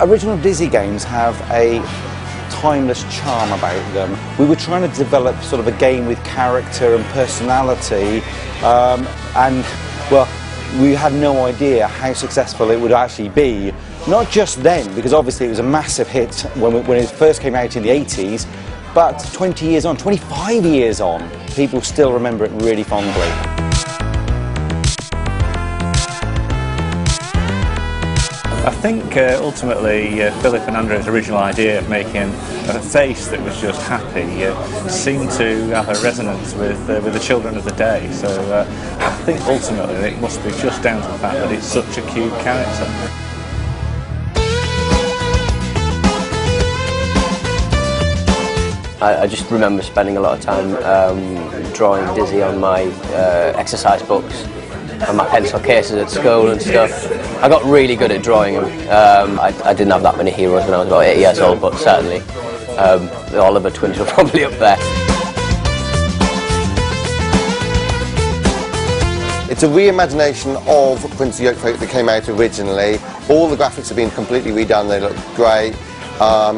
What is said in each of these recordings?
Original Dizzy games have a timeless charm about them. We were trying to develop sort of a game with character and personality, and well, we had no idea how successful it would actually be. Not just then, because obviously it was a massive hit when it first came out in the 80s, but 20 years on, 25 years on, people still remember it really fondly. I think ultimately Philip and Andrew's original idea of making a face that was just happy seemed to have a resonance with the children of the day. So I think ultimately it must be just down to the fact that it's such a cute character. I just remember spending a lot of time drawing Dizzy on my exercise books and my pencil cases at school and stuff. I got really good at drawing them. I didn't have that many heroes when I was about 8 years old, but certainly the Oliver twins were probably up there. It's a reimagination of Prince of Yolk that came out originally. All the graphics have been completely redone, they look great.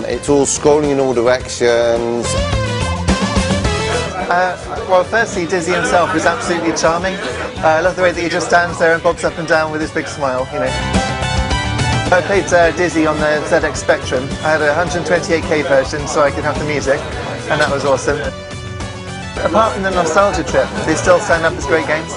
It's all scrolling in all directions. Well, firstly, Dizzy himself is absolutely charming. I love the way that he just stands there and bobs up and down with his big smile, you know. I played Dizzy on the ZX Spectrum. I had a 128K version so I could have the music, and that was awesome. Apart from the nostalgia trip, they still stand up as great games.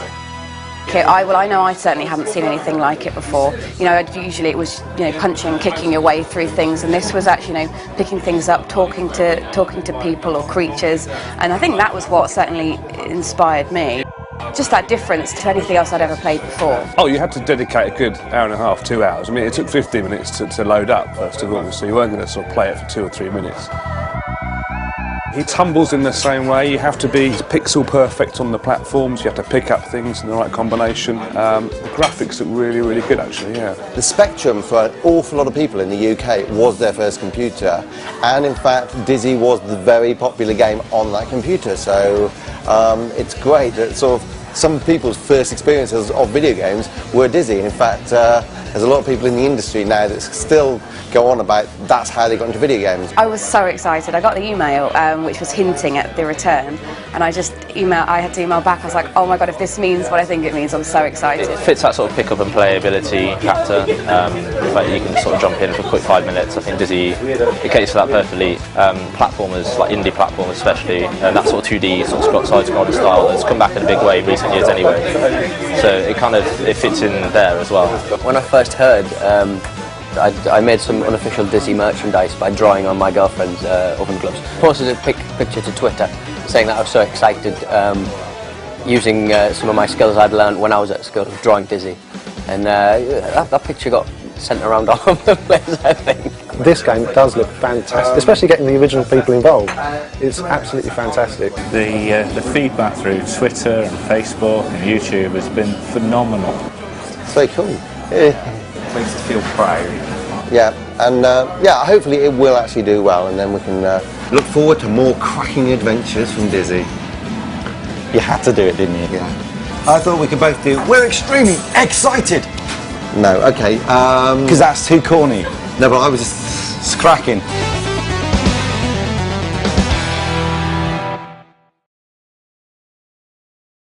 Okay, I know I certainly haven't seen anything like it before. You know, usually it was, you know, punching, kicking your way through things, and this was actually, you know, picking things up, talking to people or creatures, and I think that was what certainly inspired me. Just that difference to anything else I'd ever played before. Oh, you had to dedicate a good hour and a half, 2 hours. I mean, it took 15 minutes to load up, first of all, so you weren't going to sort of play it for 2 or 3 minutes. He tumbles in the same way. You have to be pixel perfect on the platforms. You have to pick up things in the right combination. The graphics look really, really good, actually, yeah. The Spectrum, for an awful lot of people in the UK, was their first computer. And in fact, Dizzy was the very popular game on that computer. So it's great that sort of some people's first experiences of video games were Dizzy. In fact, there's a lot of people in the industry now that still go on about that's how they got into video games. I was so excited. I got the email which was hinting at the return, and I had to email back. I was like, oh my god, if this means what I think it means, I'm so excited. It fits that sort of pick up and playability factor. In fact, you can sort of jump in for a quick 5 minutes. I think Dizzy, it caters for that perfectly. Platformers, like indie platformers especially, that sort of 2D sort of side-scrolling style has come back in a big way in recent years anyway. So it fits in there as well. When I first heard, I made some unofficial Dizzy merchandise by drawing on my girlfriend's oven gloves. Posted a picture to Twitter saying that I was so excited using some of my skills I'd learned when I was at school, drawing Dizzy. And that picture got sent around all over the place, I think. This game does look fantastic, especially getting the original people involved. It's absolutely fantastic. The feedback through Twitter and Facebook and YouTube has been phenomenal. It's very cool. Yeah. Makes us feel proud. Yeah, and yeah, hopefully it will actually do well, and then we can look forward to more cracking adventures from Dizzy. You had to do it, didn't you? Yeah. I thought we could both do we're extremely excited. No, okay. Because that's too corny. No, but I was just cracking.